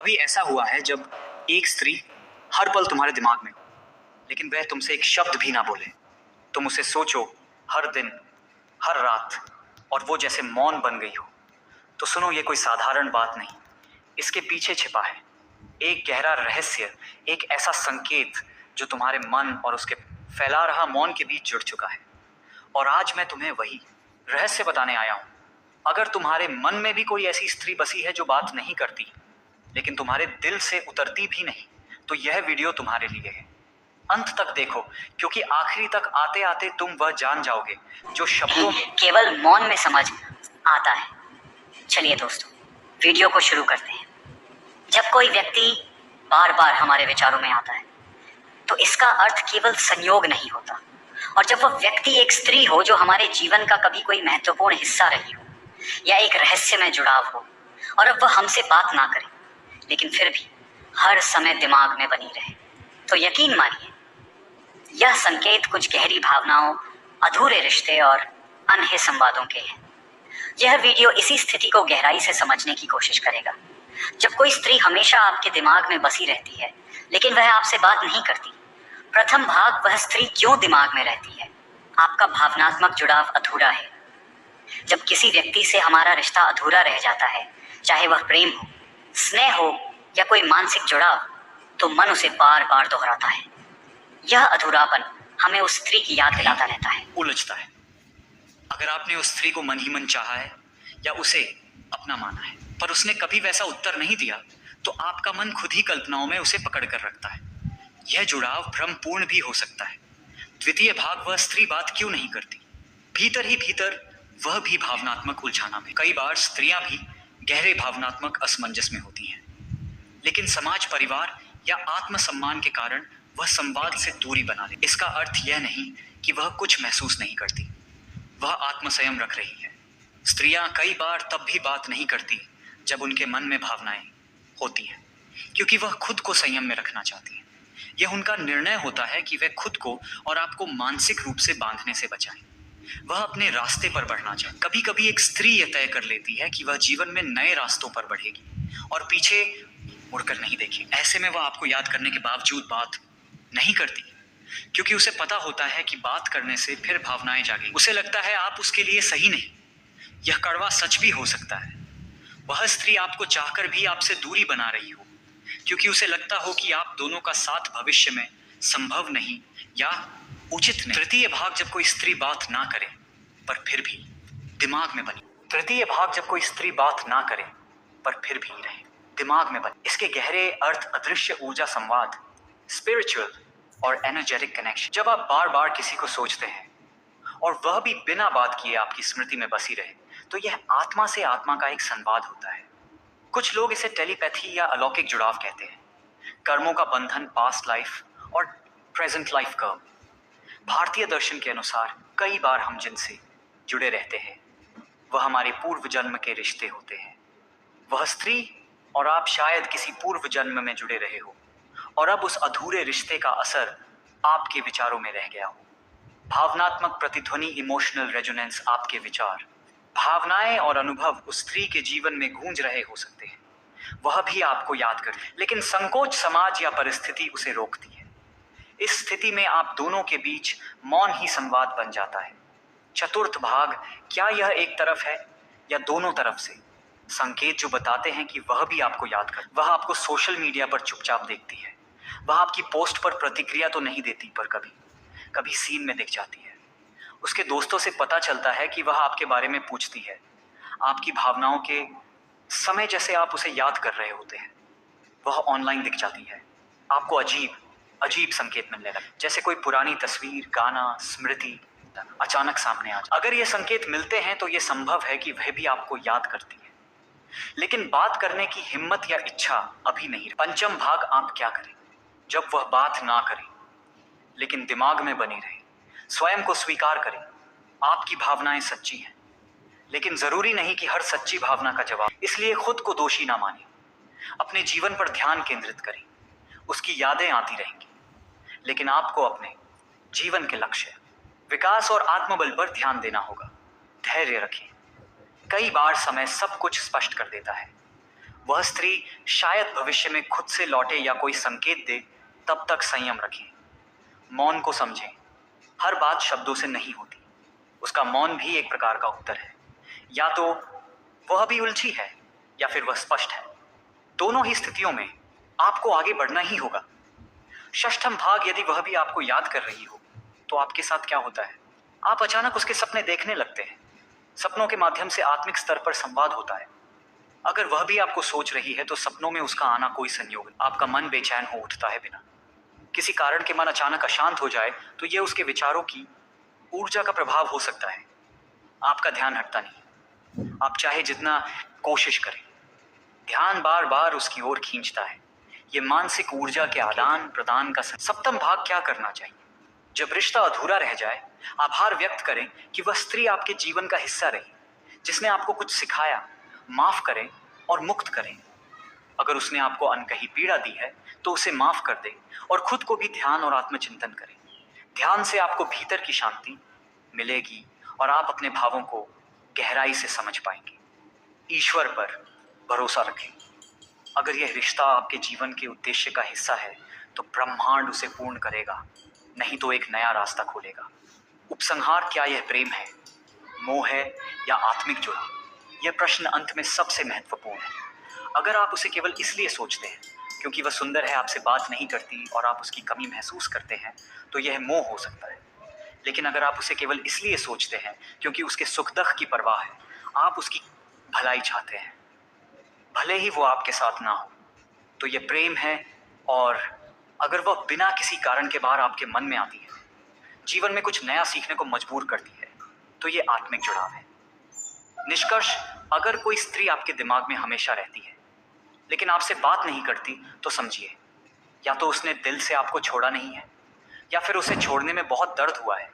कभी ऐसा हुआ है जब एक स्त्री हर पल तुम्हारे दिमाग में हो, लेकिन वह तुमसे एक शब्द भी ना बोले? तुम उसे सोचो हर दिन, हर रात, और वो जैसे मौन बन गई हो। तो सुनो, ये कोई साधारण बात नहीं, इसके पीछे छिपा है एक गहरा रहस्य, एक ऐसा संकेत जो तुम्हारे मन और उसके फैला रहा मौन के बीच जुड़ चुका है। और आज मैं तुम्हें वही रहस्य बताने आया हूं। अगर तुम्हारे मन में भी कोई ऐसी स्त्री बसी है जो बात नहीं करती, लेकिन तुम्हारे दिल से उतरती भी नहीं, तो यह वीडियो तुम्हारे लिए है। अंत तक देखो, क्योंकि आखिरी तक आते आते तुम वह जान जाओगे जो शब्दों केवल मौन में समझ आता है। चलिए दोस्तों, वीडियो को शुरू करते हैं। जब कोई व्यक्ति बार बार हमारे विचारों में आता है, तो इसका अर्थ केवल संयोग नहीं होता। और जब वह व्यक्ति एक स्त्री हो जो हमारे जीवन का कभी कोई महत्वपूर्ण हिस्सा रही हो, या एक रहस्यमय जुड़ाव हो, और अब वह हमसे बात ना करे, लेकिन फिर भी हर समय दिमाग में बनी रहे, तो यकीन मानिए, यह संकेत कुछ गहरी भावनाओं, अधूरे रिश्ते और अनहे संवादों के हैं। यह वीडियो इसी स्थिति को गहराई से समझने की कोशिश करेगा, जब कोई स्त्री हमेशा आपके दिमाग में बसी रहती है, लेकिन वह आपसे बात नहीं करती। प्रथम भाग, वह स्त्री क्यों दिमाग में रहती है। आपका भावनात्मक जुड़ाव अधूरा है। जब किसी व्यक्ति से हमारा रिश्ता अधूरा रह जाता है, चाहे वह प्रेम हो, स्नेह हो या कोई मानसिक जुड़ाव, तो मन उसे बार बार दोहराता है। यह अधूरापन हमें उस स्त्री की याद दिलाता रहता है, उलझता है। अगर आपने उस स्त्री को मन ही मन चाहा है या उसे अपना माना है, पर उसने कभी वैसा उत्तर नहीं दिया, तो आपका मन खुद ही कल्पनाओं में उसे पकड़ कर रखता है। यह जुड़ाव भ्रमपूर्ण भी हो सकता है। द्वितीय भाग, वह स्त्री बात क्यों नहीं करती। भीतर ही भीतर वह भी भावनात्मक उलझाना में। कई बार स्त्रियां भी गहरे भावनात्मक असमंजस में होती हैं, लेकिन समाज, परिवार या आत्मसम्मान के कारण वह संवाद से दूरी बना ले। इसका अर्थ यह नहीं कि वह कुछ महसूस नहीं करती, वह आत्मसंयम रख रही है। स्त्रियां कई बार तब भी बात नहीं करती जब उनके मन में भावनाएं होती हैं, क्योंकि वह खुद को संयम में रखना चाहती हैं। यह उनका निर्णय होता है कि वह खुद को और आपको मानसिक रूप से बांधने से बचाएं। वह अपने रास्ते पर बढ़ना चाहती। कभी कभी एक स्त्री यह तय कर लेती है कि वह जीवन में नए रास्तों पर बढ़ेगी और पीछे मुड़कर नहीं देखेगी। ऐसे में वह आपको याद करने के बावजूद बात नहीं करती, क्योंकि उसे पता होता है कि बात करने से फिर भावनाएं जागेंगी। उसे लगता है आप उसके लिए सही नहीं। यह कड़वा सच भी हो सकता है। वह स्त्री आपको चाहकर भी आपसे दूरी बना रही हो, क्योंकि उसे लगता हो कि आप दोनों का साथ भविष्य में संभव नहीं या उचित नहीं। तृतीय भाग, जब कोई स्त्री बात ना करे पर फिर भी दिमाग में बनी। तृतीय भाग, जब कोई स्त्री बात ना करे पर फिर भी रहे, दिमाग में बनी। इसके गहरे अर्थ अदृश्य ऊर्जा संवाद, स्पिरिचुअल और एनर्जेटिक कनेक्शन। जब आप बार बार किसी को सोचते हैं और वह भी बिना बात किए आपकी स्मृति में बसी रहे, तो यह आत्मा से आत्मा का एक संवाद होता है। कुछ लोग इसे टेलीपैथी या अलौकिक जुड़ाव कहते हैं। कर्मों का बंधन, पास्ट लाइफ और प्रेजेंट लाइफ कर्म। भारतीय दर्शन के अनुसार कई बार हम जिनसे जुड़े रहते हैं वह हमारे पूर्व जन्म के रिश्ते होते हैं। वह स्त्री और आप शायद किसी पूर्व जन्म में जुड़े रहे हो, और अब उस अधूरे रिश्ते का असर आपके विचारों में रह गया हो। भावनात्मक प्रतिध्वनि, इमोशनल रेजोनेंस, आपके विचार, भावनाएं और अनुभव उस स्त्री के जीवन में गूंज रहे हो सकते हैं। वह भी आपको याद कर, लेकिन संकोच, समाज या परिस्थिति उसे रोकती है। इस स्थिति में आप दोनों के बीच मौन ही संवाद बन जाता है। चतुर्थ भाग, क्या यह एक तरफ है या दोनों तरफ से? संकेत जो बताते हैं कि वह भी आपको याद कर। वह आपको सोशल मीडिया पर चुपचाप देखती है। वह आपकी पोस्ट पर प्रतिक्रिया तो नहीं देती, पर कभी कभी सीन में दिख जाती है। उसके दोस्तों से पता चलता है कि वह आपके बारे में पूछती है। आपकी भावनाओं के समय जैसे आप उसे याद कर रहे होते हैं, वह ऑनलाइन दिख जाती है। आपको अजीब अजीब संकेत मिलने लगे, जैसे कोई पुरानी तस्वीर, गाना, स्मृति अचानक सामने आ जाए। अगर ये संकेत मिलते हैं तो ये संभव है कि वह भी आपको याद करती है, लेकिन बात करने की हिम्मत या इच्छा अभी नहीं। पंचम भाग, आप क्या करें जब वह बात ना करे लेकिन दिमाग में बनी रहे। स्वयं को स्वीकार करें, आपकी भावनाएं सच्ची हैं, लेकिन जरूरी नहीं कि हर सच्ची भावना का जवाब। इसलिए खुद को दोषी ना माने। अपने जीवन पर ध्यान केंद्रित करें। उसकी यादें आती रहेंगी, लेकिन आपको अपने जीवन के लक्ष्य, विकास और आत्मबल पर ध्यान देना होगा। धैर्य रखें। कई बार समय सब कुछ स्पष्ट कर देता है। वह स्त्री शायद भविष्य में खुद से लौटे या कोई संकेत दे, तब तक संयम रखें, मौन को समझें। हर बात शब्दों से नहीं होती, उसका मौन भी एक प्रकार का उत्तर है। या तो वह भी उलझी है या फिर वह स्पष्ट है। दोनों ही स्थितियों में आपको आगे बढ़ना ही होगा। षष्ठम भाग यदि वह भी आपको याद कर रही हो तो आपके साथ क्या होता है? आप अचानक उसके सपने देखने लगते हैं। सपनों के माध्यम से आत्मिक स्तर पर संवाद होता है। अगर वह भी आपको सोच रही है तो सपनों में उसका आना कोई संयोग नहीं। आपका मन बेचैन हो उठता है बिना किसी कारण के। मन अचानक अशांत हो जाए तो यह उसके विचारों की ऊर्जा का प्रभाव हो सकता है। आपका ध्यान हटता नहीं, आप चाहे जितना कोशिश करें, ध्यान बार बार उसकी ओर खींचता है। ये मानसिक ऊर्जा के आदान प्रदान का सप्तम भाग क्या करना चाहिए? जब रिश्ता अधूरा रह जाए, आभार व्यक्त करें कि वह स्त्री आपके जीवन का हिस्सा रही, जिसने आपको कुछ सिखाया। माफ करें और मुक्त करें। अगर उसने आपको अनकही पीड़ा दी है तो उसे माफ कर दें और खुद को भी ध्यान और आत्मचिंतन करें। ध्यान से आपको भीतर की शांति मिलेगी और आप अपने भावों को गहराई से समझ पाएंगे। ईश्वर पर भरोसा रखें। अगर यह रिश्ता आपके जीवन के उद्देश्य का हिस्सा है तो ब्रह्मांड उसे पूर्ण करेगा, नहीं तो एक नया रास्ता खोलेगा। उपसंहार: क्या यह प्रेम है, मोह है या आत्मिक जुड़ाव? यह प्रश्न अंत में सबसे महत्वपूर्ण है। अगर आप उसे केवल इसलिए सोचते हैं क्योंकि वह सुंदर है, आपसे बात नहीं करती और आप उसकी कमी महसूस करते हैं, तो यह मोह हो सकता है। लेकिन अगर आप उसे केवल इसलिए सोचते हैं क्योंकि उसके सुख दुख की परवाह है, आप उसकी भलाई चाहते हैं, भले ही वो आपके साथ ना हो, तो यह प्रेम है। और अगर वह बिना किसी कारण के बाहर आपके मन में आती है, जीवन में कुछ नया सीखने को मजबूर करती है, तो ये आत्मिक जुड़ाव है। निष्कर्ष: अगर कोई स्त्री आपके दिमाग में हमेशा रहती है लेकिन आपसे बात नहीं करती, तो समझिए या तो उसने दिल से आपको छोड़ा नहीं है या फिर उसे छोड़ने में बहुत दर्द हुआ है।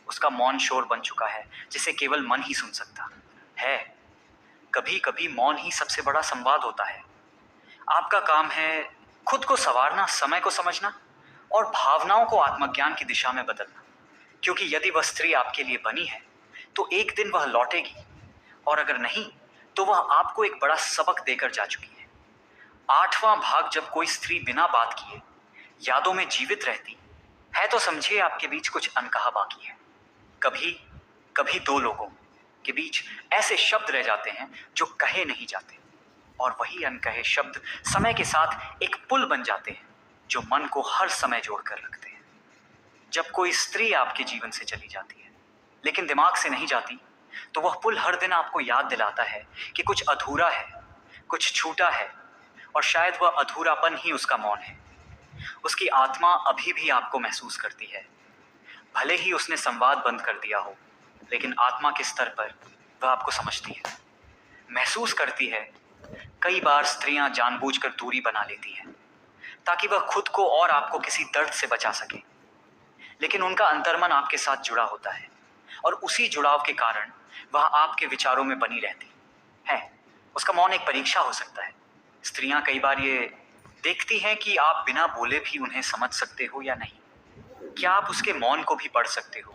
उसका मौन शोर बन चुका है जिसे केवल मन ही सुन सकता है। कभी कभी मौन ही सबसे बड़ा संवाद होता है। आपका काम है खुद को संवारना, समय को समझना और भावनाओं को आत्मज्ञान की दिशा में बदलना। क्योंकि यदि वह स्त्री आपके लिए बनी है तो एक दिन वह लौटेगी, और अगर नहीं तो वह आपको एक बड़ा सबक देकर जा चुकी है। आठवां भाग: जब कोई स्त्री बिना बात किए यादों में जीवित रहती है तो समझिए आपके बीच कुछ अनकहा बाकी है। कभी कभी दो लोगों के बीच ऐसे शब्द रह जाते हैं जो कहे नहीं जाते, और वही अनकहे शब्द समय के साथ एक पुल बन जाते हैं जो मन को हर समय जोड़कर रखते हैं। जब कोई स्त्री आपके जीवन से चली जाती है लेकिन दिमाग से नहीं जाती, तो वह पुल हर दिन आपको याद दिलाता है कि कुछ अधूरा है, कुछ छूटा है, और शायद वह अधूरापन ही उसका मौन है। उसकी आत्मा अभी भी आपको महसूस करती है, भले ही उसने संवाद बंद कर दिया हो, लेकिन आत्मा के स्तर पर वह आपको समझती है, महसूस करती है। कई बार स्त्रियां जानबूझकर दूरी बना लेती हैं ताकि वह खुद को और आपको किसी दर्द से बचा सके, लेकिन उनका अंतर्मन आपके साथ जुड़ा होता है और उसी जुड़ाव के कारण वह आपके विचारों में बनी रहती है। उसका मौन एक परीक्षा हो सकता है। स्त्रियां कई बार ये देखती हैं कि आप बिना बोले भी उन्हें समझ सकते हो या नहीं। क्या आप उसके मौन को भी पढ़ सकते हो?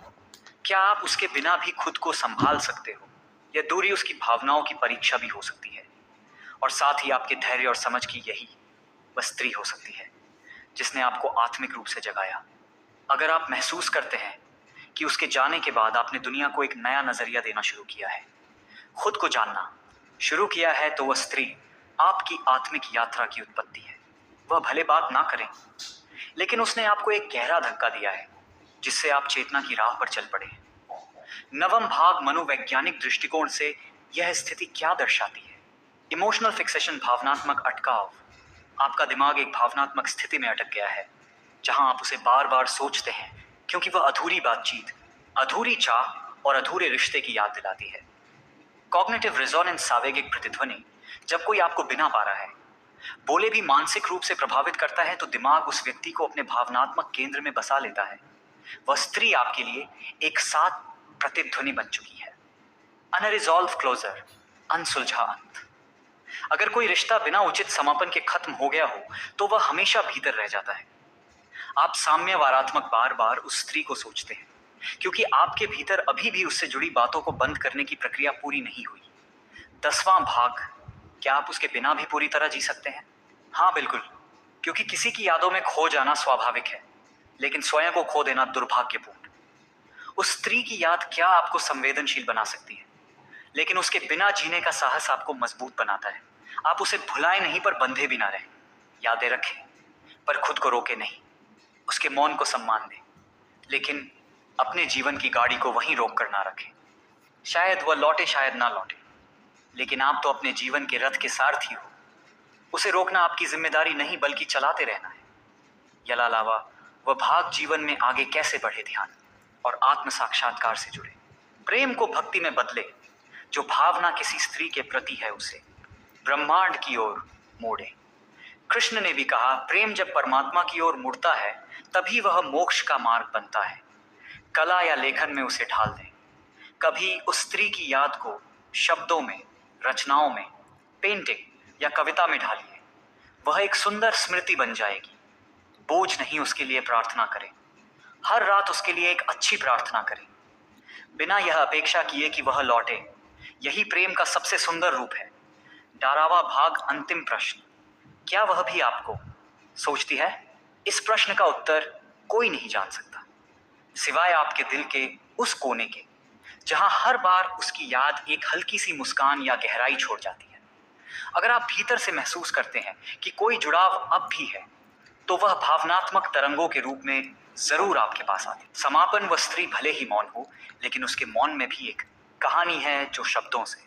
क्या आप उसके बिना भी खुद को संभाल सकते हो? यह दूरी उसकी भावनाओं की परीक्षा भी हो सकती है, और साथ ही आपके धैर्य और समझ की यही वह स्त्री हो सकती है जिसने आपको आत्मिक रूप से जगाया। अगर आप महसूस करते हैं कि उसके जाने के बाद आपने दुनिया को एक नया नजरिया देना शुरू किया है, खुद को जानना शुरू किया है, तो वह स्त्री आपकी आत्मिक यात्रा की उत्पत्ति है। वह भले बात ना करें, लेकिन उसने आपको एक गहरा धक्का दिया है जिससे आप चेतना की राह पर चल पड़े। नवम भाग: मनोवैज्ञानिक दृष्टिकोण से यह स्थिति क्या दर्शाती है? इमोशनल फिक्सेशन: भावनात्मक अटकाव। आपका दिमाग एक भावनात्मक स्थिति में अटक गया है जहां आप उसे बार बार सोचते हैं क्योंकि वह अधूरी बातचीत, अधूरी चाह और अधूरे रिश्ते की याद दिलाती है। कॉग्निटिव रिजोनेंस: सावेगिक प्रतिध्वनि। जब कोई आपको बिना पा रहा है, बोले भी मानसिक रूप से प्रभावित करता है, तो दिमाग उस व्यक्ति को अपने भावनात्मक केंद्र में बसा लेता है। वह स्त्री आपके लिए एक साथ प्रतिध्वनि बन चुकी है। अनरिजॉल्व क्लोजर: अनसुलझा अंत। अगर कोई रिश्ता बिना उचित समापन के खत्म हो गया हो तो वह हमेशा भीतर रह जाता है। आप साम्यवारात्मक बार बार उस स्त्री को सोचते हैं क्योंकि आपके भीतर अभी भी उससे जुड़ी बातों को बंद करने की प्रक्रिया पूरी नहीं हुई। 10वां भाग: क्या आप उसके बिना भी पूरी तरह जी सकते हैं? हाँ, बिल्कुल। क्योंकि किसी की यादों में खो जाना स्वाभाविक है, लेकिन स्वयं को खो देना दुर्भाग्यपूर्ण। उस स्त्री की याद क्या आपको संवेदनशील बना सकती है, लेकिन उसके बिना जीने का साहस आपको मजबूत बनाता है। आप उसे भुलाएं नहीं, पर बंधे भी ना रहें। यादें रखें, पर खुद को रोके नहीं। उसके मौन को सम्मान दें, लेकिन अपने जीवन की गाड़ी को वहीं रोक कर ना रखें। शायद वह लौटे, शायद ना लौटे, लेकिन आप तो अपने जीवन के रथ के सारथी हो। उसे रोकना आपकी जिम्मेदारी नहीं, बल्कि चलाते रहना है। यला लावा, वह भाग जीवन में आगे कैसे बढ़े, ध्यान और आत्म साक्षात्कार से जुड़े। प्रेम को भक्ति में बदले। जो भावना किसी स्त्री के प्रति है, उसे ब्रह्मांड की ओर मोड़े। कृष्ण ने भी कहा, प्रेम जब परमात्मा की ओर मुड़ता है, तभी वह मोक्ष का मार्ग बनता है। कला या लेखन में उसे ढाल दें। कभी उस स्त्री की याद को शब्दों में, रचनाओं में, पेंटिंग या कविता में ढालिए। वह एक सुंदर स्मृति बन जाएगी। बोझ नहीं, उसके लिए प्रार्थना करें। हर रात उसके लिए एक अच्छी प्रार्थना करें, बिना यह अपेक्षा किए कि वह लौटे। यही प्रेम का सबसे सुंदर रूप है। डारावा भाग, अंतिम प्रश्न, क्या वह भी आपको सोचती है? इस प्रश्न का उत्तर कोई नहीं जान सकता, सिवाय आपके दिल के उस कोने के, जहां हर बार उसकी याद एक हल्की सी मुस्कान या गहराई छोड़ जाती है। अगर आप भीतर से महसूस करते हैं कि कोई जुड़ाव अब भी है, तो वह भावनात्मक तरंगों के रूप में जरूर आपके पास आती। समापन, वह स्त्री भले ही मौन हो, लेकिन उसके मौन में भी एक कहानी है जो शब्दों से